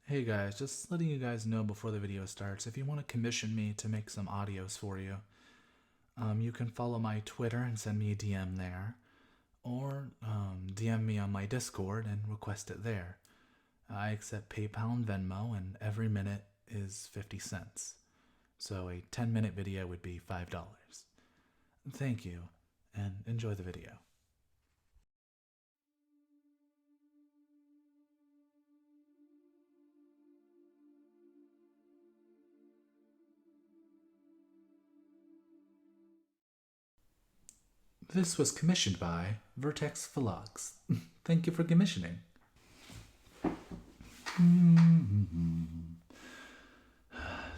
Hey guys, just letting you guys know before the video starts, if you want to commission me to make some audios for you, you can follow my Twitter and send me a DM there, or DM me on my Discord and request it there. I accept PayPal and Venmo, and every minute is 50 cents. So a 10-minute video would be $5. Thank you, and enjoy the video. This was commissioned by Vertex Vlogs. Thank you for commissioning.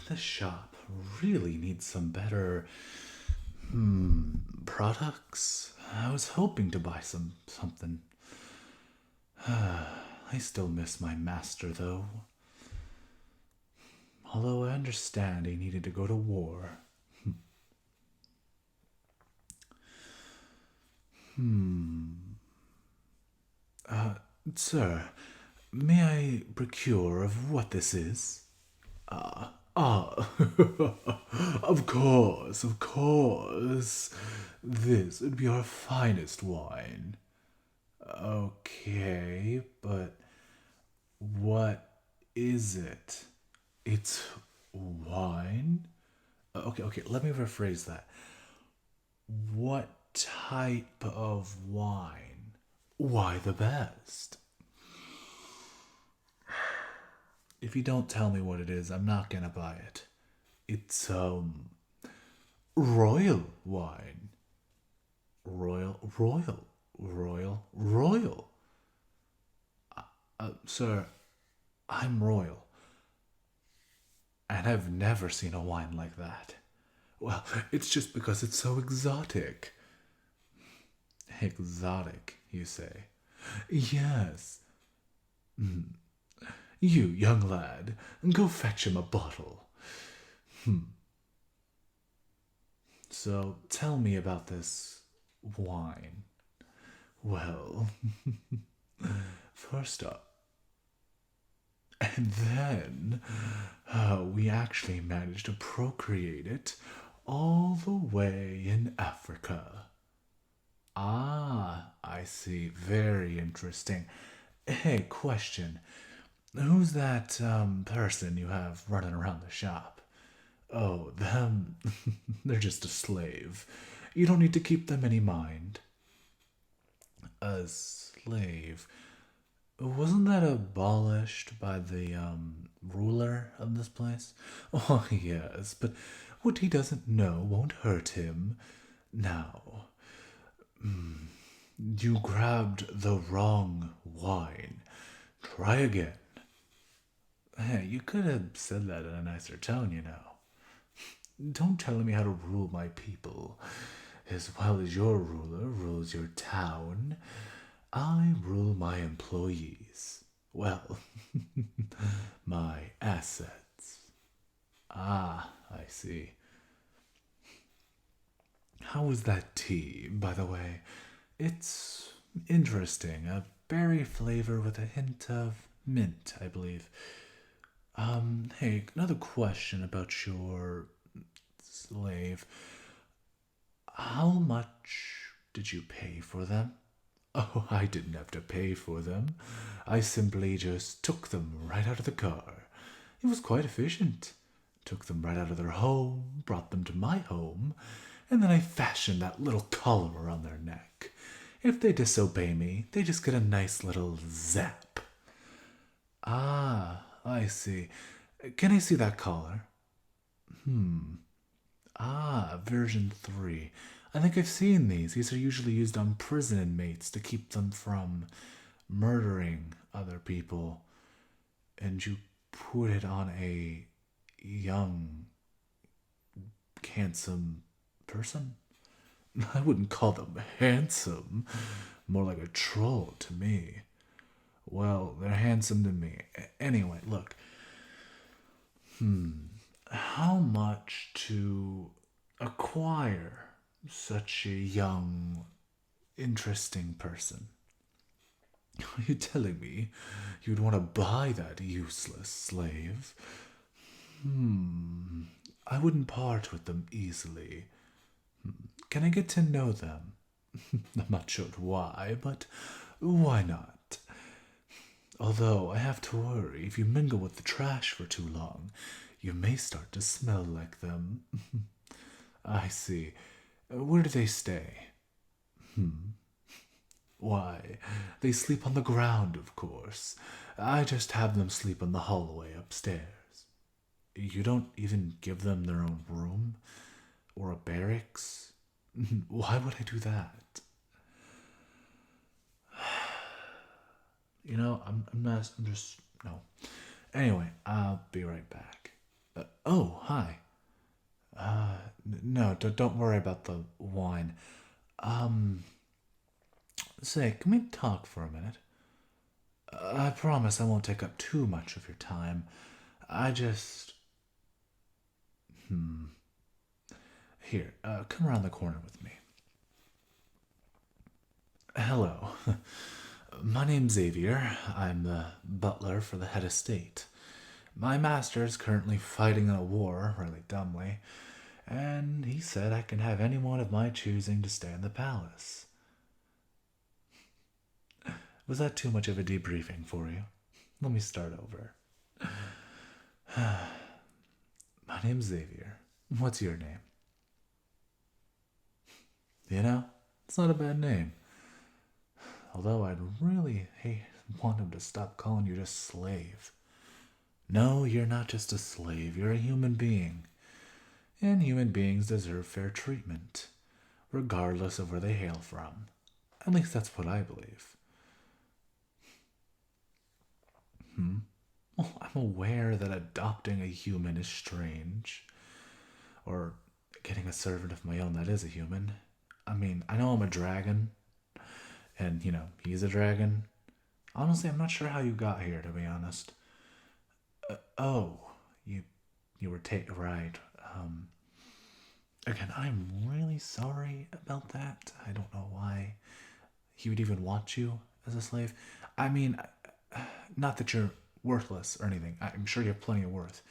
This shop really needs some better products. I was hoping to buy something. I still miss my master though. Although I understand he needed to go to war. Sir, may I procure of what this is? Of course, of course. This would be our finest wine. Okay, but what is it? It's wine? Okay, let me rephrase that. What type of wine? Why the best? If you don't tell me what it is, I'm not gonna buy it. It's, royal wine. Royal. Sir, I'm royal. And I've never seen a wine like that. Well, it's just because it's so exotic. Exotic, you say? Yes. You, young lad, go fetch him a bottle. So tell me about this wine. Well, first up, and then we actually managed to procreate it all the way in Africa. Ah, I see. Very interesting. Hey, question. Who's that person you have running around the shop? Oh, them. They're just a slave. You don't need to keep them any mind. A slave? Wasn't that abolished by the ruler of this place? Oh, yes, but what he doesn't know won't hurt him. Now, you grabbed the wrong wine. Try again. Hey, you could have said that in a nicer tone, you know. Don't tell me how to rule my people. As well as your ruler rules your town, I rule my employees. Well, my assets. Ah, I see. How was that tea, by the way? It's interesting. A berry flavor with a hint of mint, I believe. Hey, another question about your slave. How much did you pay for them? Oh, I didn't have to pay for them. I simply just took them right out of the car. It was quite efficient. Took them right out of their home, brought them to my home, and then I fashioned that little collar around their neck. If they disobey me, they just get a nice little zap. Ah, I see. Can I see that collar? Ah, version 3. I think I've seen these. These are usually used on prison inmates to keep them from murdering other people. And you put it on a young, handsome person? I wouldn't call them handsome. More like a troll to me. Well, they're handsome to me. Anyway, look. How much to acquire such a young, interesting person? Are you telling me you'd want to buy that useless slave? I wouldn't part with them easily. Can I get to know them? I'm not sure why, but why not? Although I have to worry if you mingle with the trash for too long, you may start to smell like them. I see. Where do they stay? Why, they sleep on the ground, of course. I just have them sleep in the hallway upstairs. You don't even give them their own room? Or a barracks? Why would I do that? I'm not. I'm just. No. Anyway, I'll be right back. Oh, hi. No, don't worry about the wine. Um, Say, can we talk for a minute? I promise I won't take up too much of your time. I just. Here, come around the corner with me. Hello. My name's Xavier. I'm the butler for the head estate. My master is currently fighting in a war, really dumbly, and he said I can have anyone of my choosing to stay in the palace. Was that too much of a debriefing for you? Let me start over. My name's Xavier. What's your name? It's not a bad name. Although I'd really want him to stop calling you just slave. No, you're not just a slave, you're a human being. And human beings deserve fair treatment, regardless of where they hail from. At least that's what I believe. Well, I'm aware that adopting a human is strange. Or getting a servant of my own that is a human. I mean, I know I'm a dragon, and, he's a dragon. Honestly, I'm not sure how you got here, to be honest. Oh, you were right. Again, I'm really sorry about that. I don't know why he would even want you as a slave. I mean, not that you're worthless or anything. I'm sure you have plenty of worth.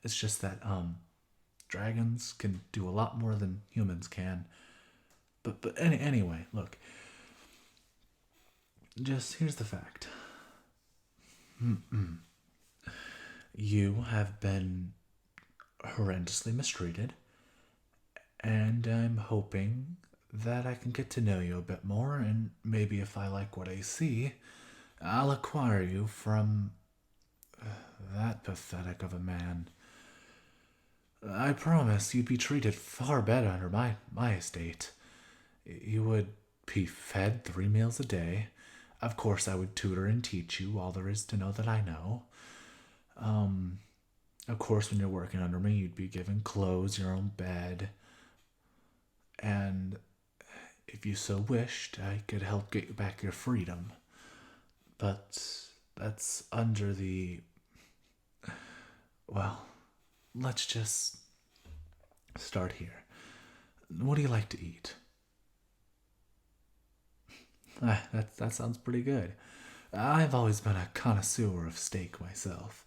It's just that dragons can do a lot more than humans can. But anyway, look. Just here's the fact. You have been horrendously mistreated, and I'm hoping that I can get to know you a bit more, and maybe if I like what I see, I'll acquire you from that pathetic of a man. I promise you'd be treated far better under my estate. You would be fed 3 meals a day. Of course, I would tutor and teach you all there is to know that I know. Of course, when you're working under me, you'd be given clothes, your own bed, and if you so wished, I could help get you back your freedom. But that's under the. Well, let's just start here. What do you like to eat? That sounds pretty good. I've always been a connoisseur of steak myself.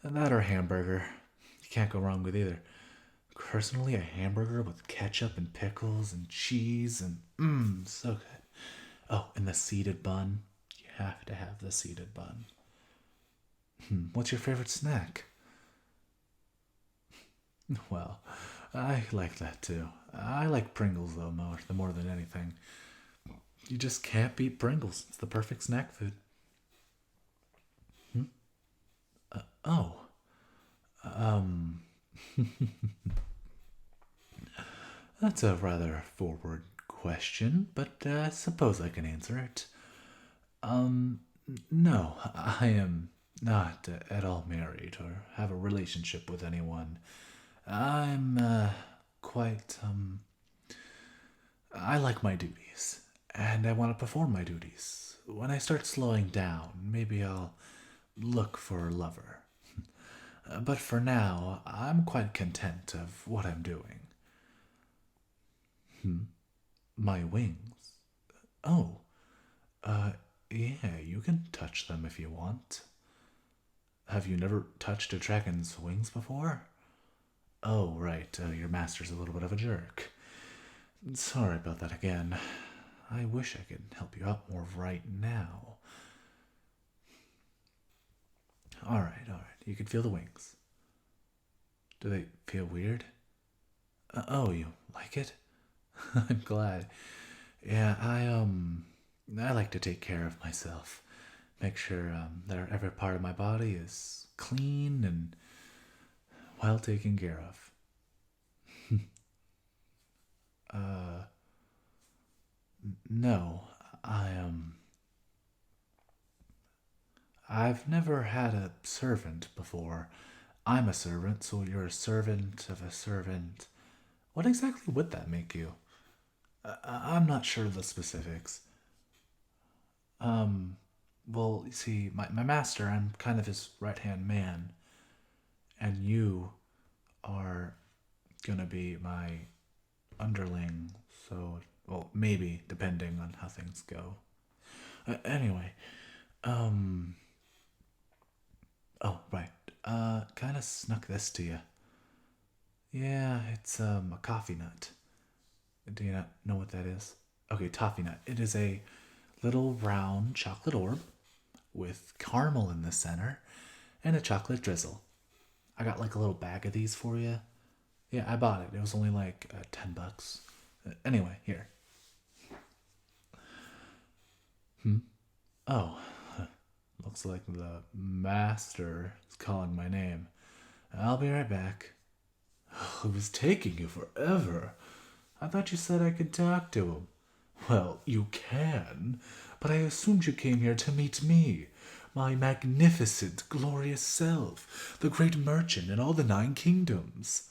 And that or hamburger. You can't go wrong with either. Personally, a hamburger with ketchup and pickles and cheese and so good. Oh, and the seeded bun. You have to have the seeded bun. What's your favorite snack? Well, I like that too. I like Pringles though more than anything. You just can't beat Pringles. It's the perfect snack food. Oh, um, that's a rather forward question, but I suppose I can answer it. No, I am not at all married or have a relationship with anyone. I'm quite I like my duties and I want to perform my duties. When I start slowing down, maybe I'll look for a lover. But for now, I'm quite content of what I'm doing. My wings. Oh, Yeah, you can touch them if you want. Have you never touched a dragon's wings before? Oh, right, your master's a little bit of a jerk. Sorry about that again. I wish I could help you out more right now. Alright, alright, you can feel the wings. Do they feel weird? Oh, you like it? I'm glad. Yeah, I like to take care of myself. Make sure that every part of my body is clean and well taken care of. Uh, no, I've never had a servant before. I'm a servant, so you're a servant of a servant. What exactly would that make you? I'm not sure of the specifics. Um, well, you see, my master, I'm kind of his right hand man, and you are gonna be my underling, so, well, maybe, depending on how things go. Anyway, um, oh, right. Kind of snuck this to you. Yeah, it's, a coffee nut. Do you not know what that is? Okay, toffee nut. It is a little round chocolate orb with caramel in the center and a chocolate drizzle. I got like a little bag of these for you. Yeah, I bought it. It was only like $10. Anyway, here. Oh, looks like the master is calling my name. I'll be right back. It was taking you forever. I thought you said I could talk to him. Well, you can, but I assumed you came here to meet me, my magnificent, glorious self, the great merchant in all the 9 kingdoms.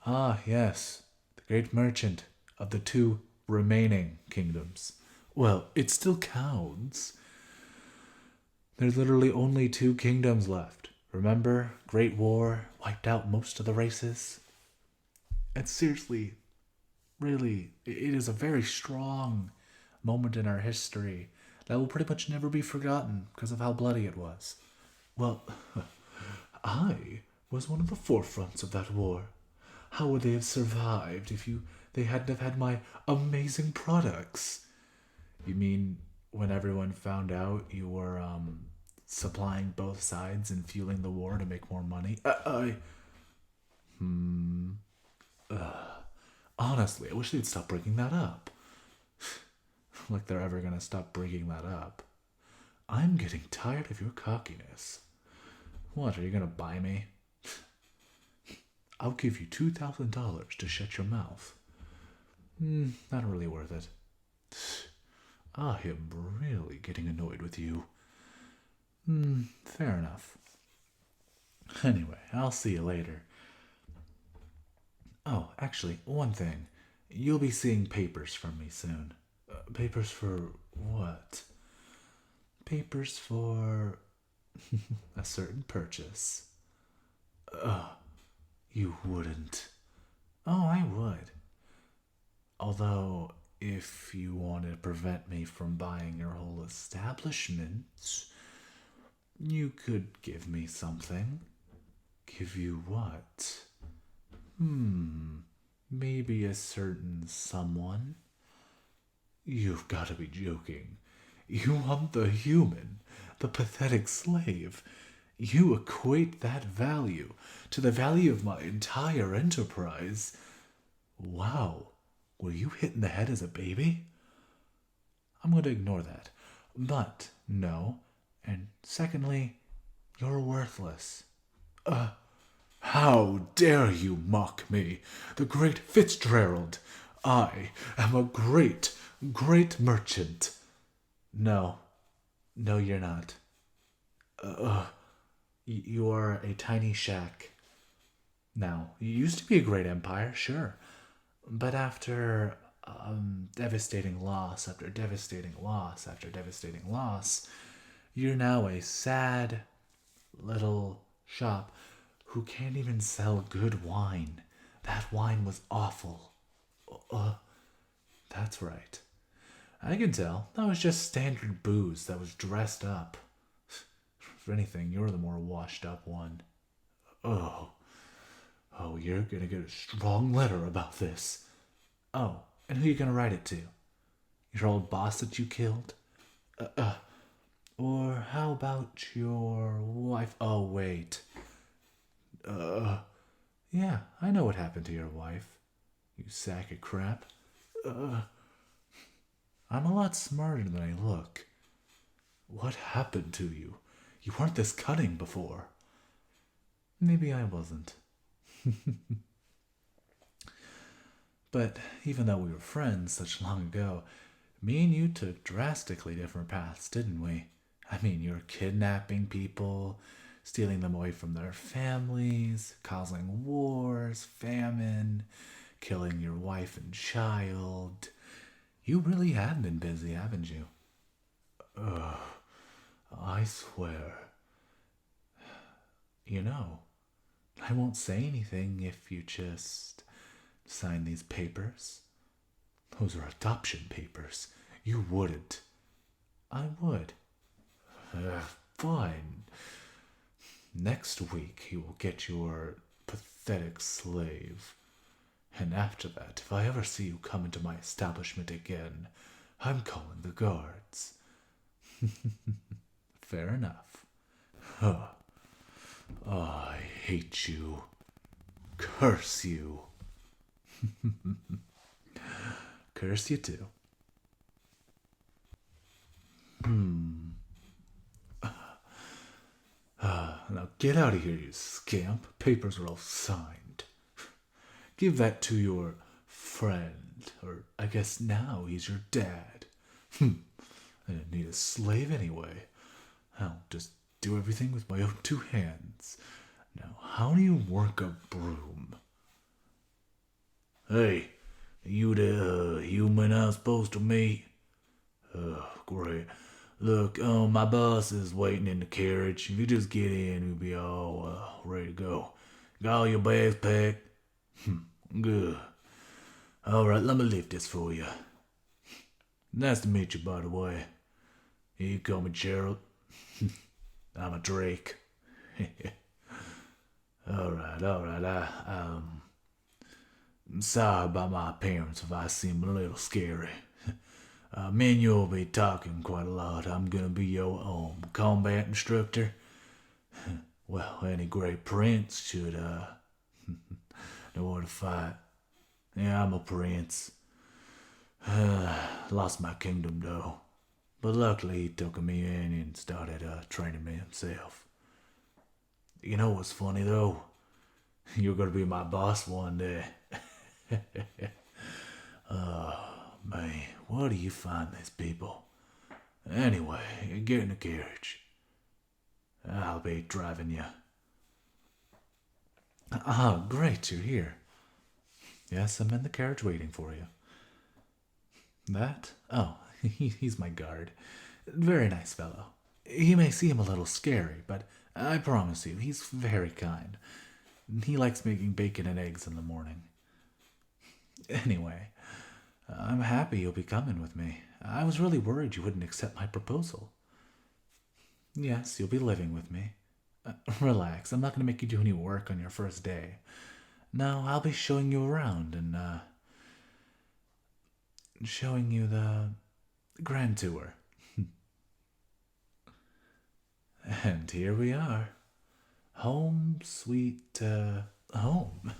Ah, yes, the great merchant of the 2 remaining kingdoms. Well, it still counts. There's literally only 2 kingdoms left. Remember, Great War wiped out most of the races? And seriously, really, it is a very strong moment in our history that will pretty much never be forgotten because of how bloody it was. Well, I was one of the forefronts of that war. How would they have survived if they hadn't have had my amazing products? You mean when everyone found out you were supplying both sides and fueling the war to make more money? Honestly, I wish they'd stop bringing that up. Like they're ever gonna stop bringing that up. I'm getting tired of your cockiness. What, are you gonna buy me? I'll give you $2,000 to shut your mouth. Not really worth it. I am really getting annoyed with you. Fair enough. Anyway, I'll see you later. Oh, actually, one thing. You'll be seeing papers from me soon. Papers for what? Papers for a certain purchase. You wouldn't. Oh, I would. Although, if you want to prevent me from buying your whole establishment, you could give me something. Give you what? Maybe a certain someone? You've got to be joking. You want the human, the pathetic slave. You equate that value to the value of my entire enterprise. Wow, were you hit in the head as a baby? I'm going to ignore that. But, no. And secondly, you're worthless. How dare you mock me, the great Fitzgerald? I am a great, great merchant. No, no, you're not. You are a tiny shack. Now, you used to be a great empire, sure. But after devastating loss after devastating loss after devastating loss, you're now a sad little shop who can't even sell good wine. That wine was awful. That's right. I can tell. That was just standard booze that was dressed up. If anything, you're the more washed up one. Oh, oh, you're gonna get a strong letter about this. Oh, and who you gonna write it to? Your old boss that you killed? Or how about your wife? Oh, wait. Uh, yeah, I know what happened to your wife. You sack of crap. I'm a lot smarter than I look. What happened to you? You weren't this cunning before. Maybe I wasn't. But even though we were friends such long ago, me and you took drastically different paths, didn't we? I mean, you were kidnapping people, stealing them away from their families, causing wars, famine, killing your wife and child. You really have been busy, haven't you? Ugh, I swear. You know, I won't say anything if you just sign these papers. Those are adoption papers. You wouldn't. I would. Fine. Next week you will get your pathetic slave. And after that, if I ever see you come into my establishment again, I'm calling the guards. Fair enough. Huh. I hate you. Curse you. Curse you too. Now get out of here, you scamp. Papers are all signed. Give that to your friend, or I guess now he's your dad. I didn't need a slave anyway. I'll just do everything with my own two hands. Now, how do you work a broom? Hey, you the human I'm supposed to meet? Oh, great. Look, my boss is waiting in the carriage. If you just get in, we'll be all ready to go. Got all your bags packed? Good. All right, let me lift this for you. Nice to meet you, by the way. You call me Gerald. I'm a Drake. all right. I'm sorry about my appearance if I seem a little scary. Me and you'll be talking quite a lot. I'm gonna be your combat instructor. Well, any great prince should know how to fight. Yeah, I'm a prince. Lost my kingdom though. But luckily he took me in and started training me himself. You know what's funny though? You're gonna be my boss one day. Oh, man, where do you find these people? Anyway, get in the carriage. I'll be driving you. Ah, great, you're here. Yes, I'm in the carriage waiting for you. That? Oh, he's my guard. Very nice fellow. He may seem a little scary, but I promise you, he's very kind. He likes making bacon and eggs in the morning. Anyway, I'm happy you'll be coming with me. I was really worried you wouldn't accept my proposal. Yes, you'll be living with me. Relax, I'm not going to make you do any work on your first day. No, I'll be showing you around and, showing you the grand tour. And here we are. Home, sweet, home.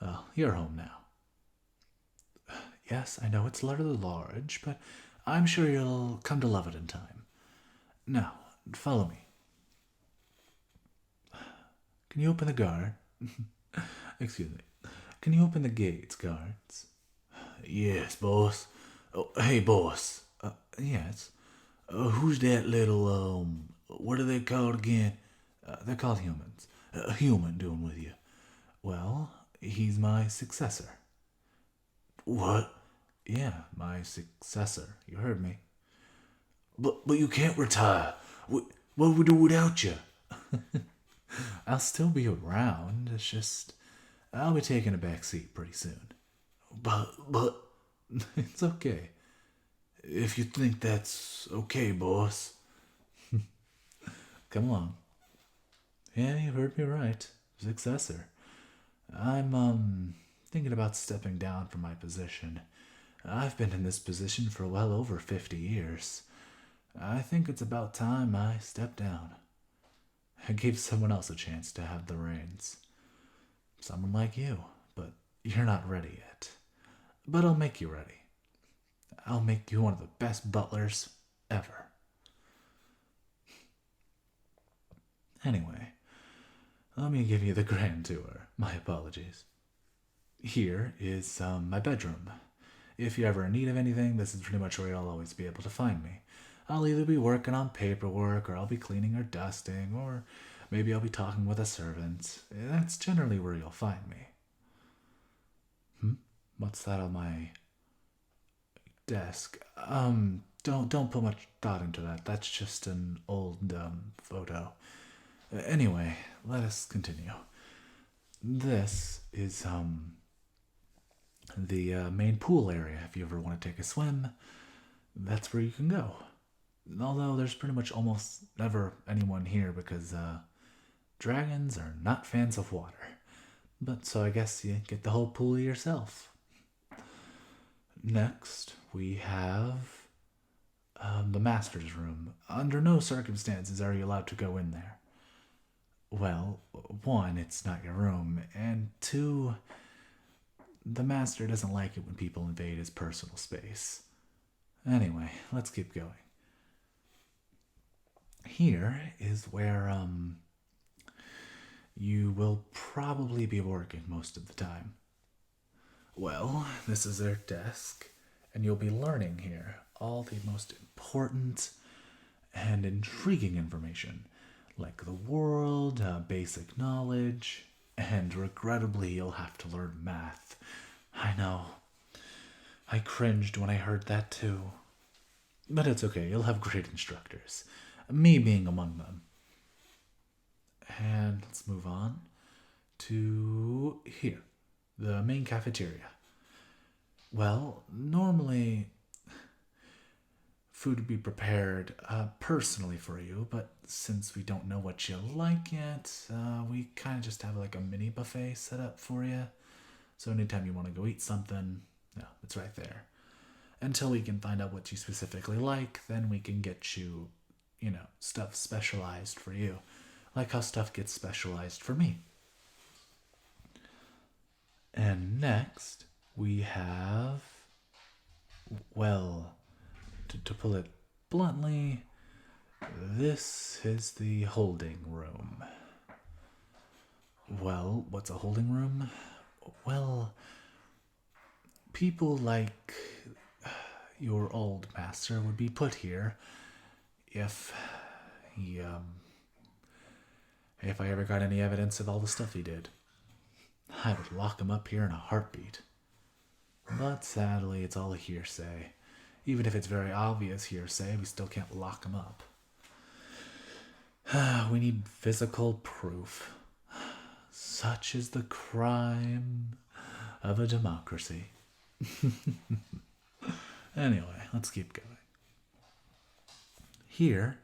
Well, you're home now. Yes, I know it's rather large, but I'm sure you'll come to love it in time. Now, follow me. Can you open the guard? Excuse me. Can you open the gates, guards? Yes, boss. Oh, hey, boss. Yes. Who's that little, what are they called again? They're called humans. A human doing with you? Well, he's my successor. What? Yeah, my successor. You heard me. But you can't retire. What would we do without you? I'll still be around. It's just I'll be taking a back seat pretty soon. But it's okay. If you think that's okay, boss. Come along. Yeah, you heard me right. Successor. I'm, thinking about stepping down from my position. I've been in this position for well over 50 years. I think it's about time I step down. I gave someone else a chance to have the reins. Someone like you, but you're not ready yet. But I'll make you ready. I'll make you one of the best butlers ever. Anyway, let me give you the grand tour. My apologies. Here is my bedroom. If you ever in need of anything, this is pretty much where you'll always be able to find me. I'll either be working on paperwork, or I'll be cleaning or dusting, or maybe I'll be talking with a servant. That's generally where you'll find me. What's that on my desk? Don't put much thought into that. That's just an old photo. Anyway, let us continue. This is the main pool area. If you ever want to take a swim, that's where you can go. Although there's pretty much almost never anyone here because dragons are not fans of water. But so I guess you get the whole pool yourself. Next, we have the master's room. Under no circumstances are you allowed to go in there. Well, one, it's not your room, and two, the master doesn't like it when people invade his personal space. Anyway, let's keep going. Here is where you will probably be working most of the time. Well, this is their desk, and you'll be learning here all the most important and intriguing information, like the world, basic knowledge, and regrettably, you'll have to learn math. I know. I cringed when I heard that too. But it's okay, you'll have great instructors, me being among them. And let's move on to here, the main cafeteria. Well, normally food would be prepared personally for you, but since we don't know what you like yet, we kind of just have like a mini buffet set up for you. So anytime you want to go eat something, yeah, it's right there. Until we can find out what you specifically like, then we can get you, stuff specialized for you. Like how stuff gets specialized for me. And next, we have, well, to pull it bluntly, this is the holding room. Well, what's a holding room? Well, people like your old master would be put here if he, if I ever got any evidence of all the stuff he did. I would lock him up here in a heartbeat. But sadly, it's all a hearsay. Even if it's very obvious hearsay, we still can't lock him up. We need physical proof. Such is the crime of a democracy. Anyway, let's keep going. Here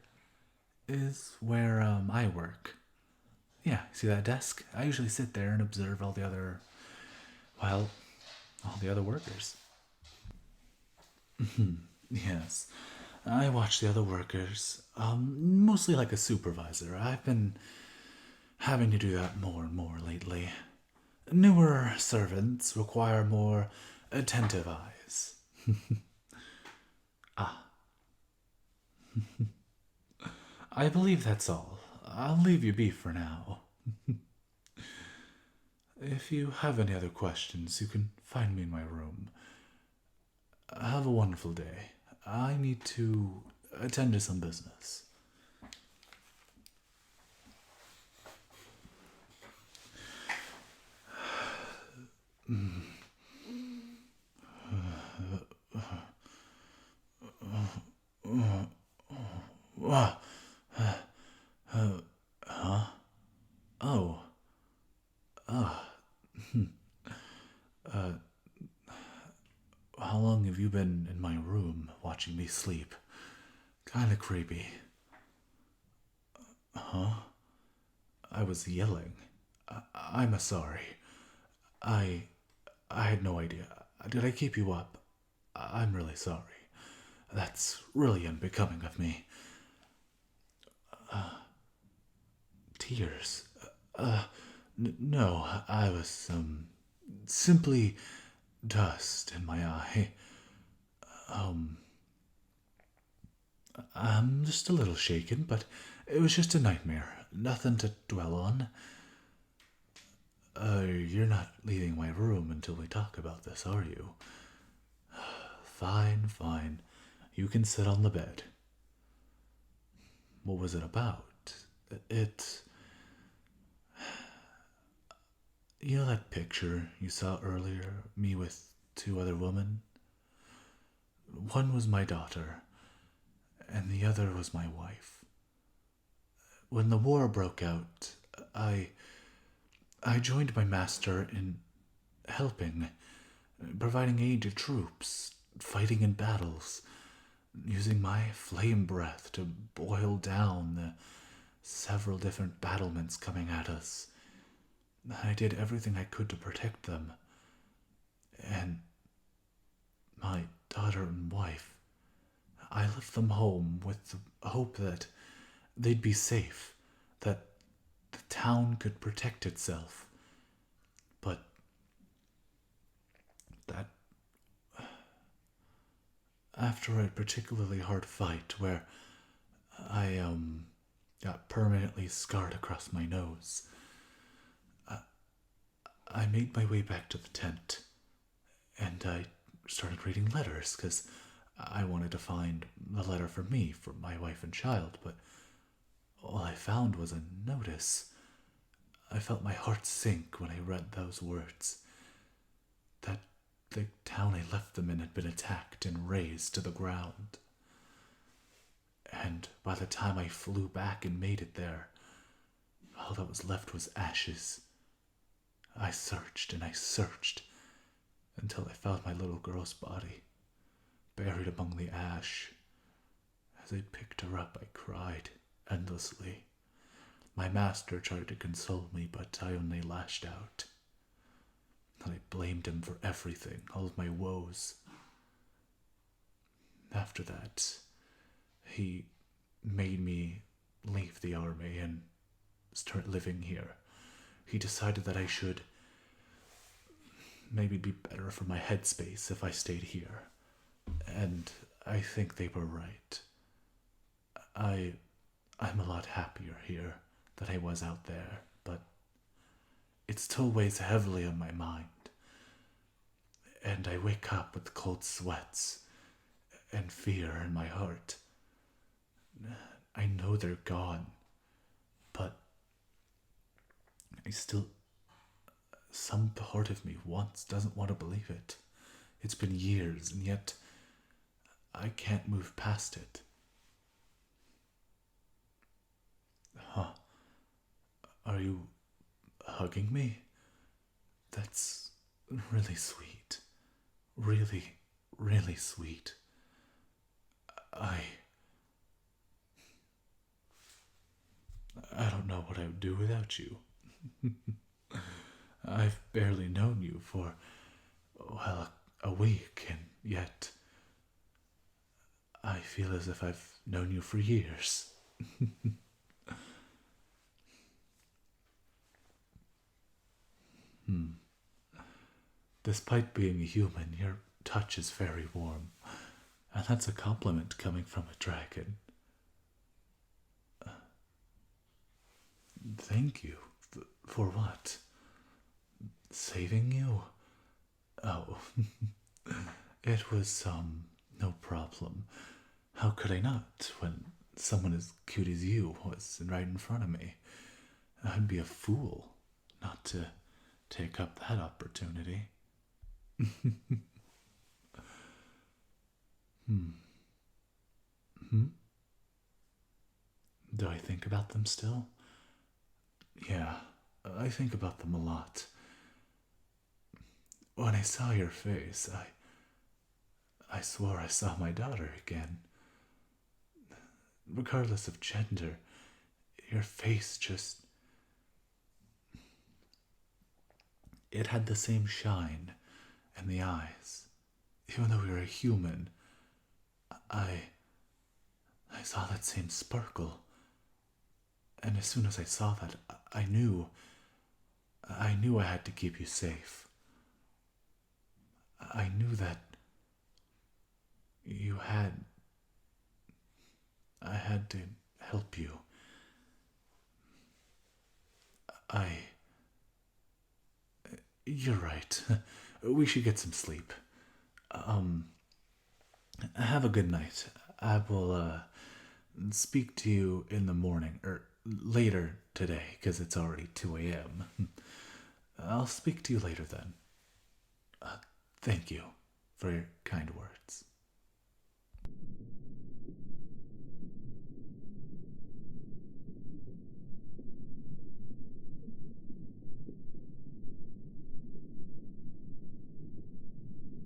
is where I work. Yeah, see that desk? I usually sit there and observe all the other workers. Yes, I watch the other workers, mostly like a supervisor. I've been having to do that more and more lately. Newer servants require more attentive eyes. Ah. I believe that's all. I'll leave you be for now. If you have any other questions, you can find me in my room. Have a wonderful day. I need to attend to some business. Oh. How long have have you been in my room watching me sleep? Kinda creepy. Huh? I was yelling. I'm sorry. I I had no idea. Did I keep you up? I'm really sorry. That's really unbecoming of me. Tears. No, I was, simply dust in my eye. I'm just a little shaken, but it was just a nightmare. Nothing to dwell on. You're not leaving my room until we talk about this, are you? Fine, fine. You can sit on the bed. What was it about? It. You know that picture you saw earlier? Me with two other women? One was my daughter, and the other was my wife. When the war broke out, I. I joined my master in helping, providing aid to troops, fighting in battles, using my flame breath to boil down the several different battlements coming at us. I did everything I could to protect them. And my daughter and wife, I left them home with the hope that they'd be safe, that the town could protect itself. But that after a particularly hard fight where I got permanently scarred across my nose, I made my way back to the tent and I started reading letters because I wanted to find the letter for me, for my wife and child, but all I found was a notice. I felt my heart sink when I read those words. That the town I left them in had been attacked and razed to the ground. And by the time I flew back and made it there, all that was left was ashes. I searched and I searched until I found my little girl's body, buried among the ash. As I picked her up, I cried endlessly. My master tried to console me, but I only lashed out. I blamed him for everything, all of my woes. After that, he made me leave the army and start living here. He decided that I should maybe be better for my headspace if I stayed here. And I think they were right. I'm a lot happier here than I was out there, but it still weighs heavily on my mind. And I wake up with cold sweats and fear in my heart. I know they're gone, but I still, some part of me doesn't want to believe it. It's been years, and yet I can't move past it. Huh. Are you hugging me? That's really sweet. Really, really sweet. I don't know what I would do without you. I've barely known you for, well, a week, and yet I feel as if I've known you for years. Despite being a human, your touch is very warm, and that's a compliment coming from a dragon. Thank you. For what? Saving you? Oh, it was, no problem. How could I not when someone as cute as you was right in front of me? I'd be a fool not to take up that opportunity. Do I think about them still? Yeah, I think about them a lot. When I saw your face, I swore I saw my daughter again. Regardless of gender, your face just. It had the same shine in the eyes. Even though we were a human, I. I saw that same sparkle. And as soon as I saw that, I knew. I knew I had to keep you safe. I knew that you had. I had to help you. I. You're right. We should get some sleep. Um, have a good night. I will, speak to you in the morning, or later today, because it's already 2 a.m. I'll speak to you later then. Thank you for your kind words.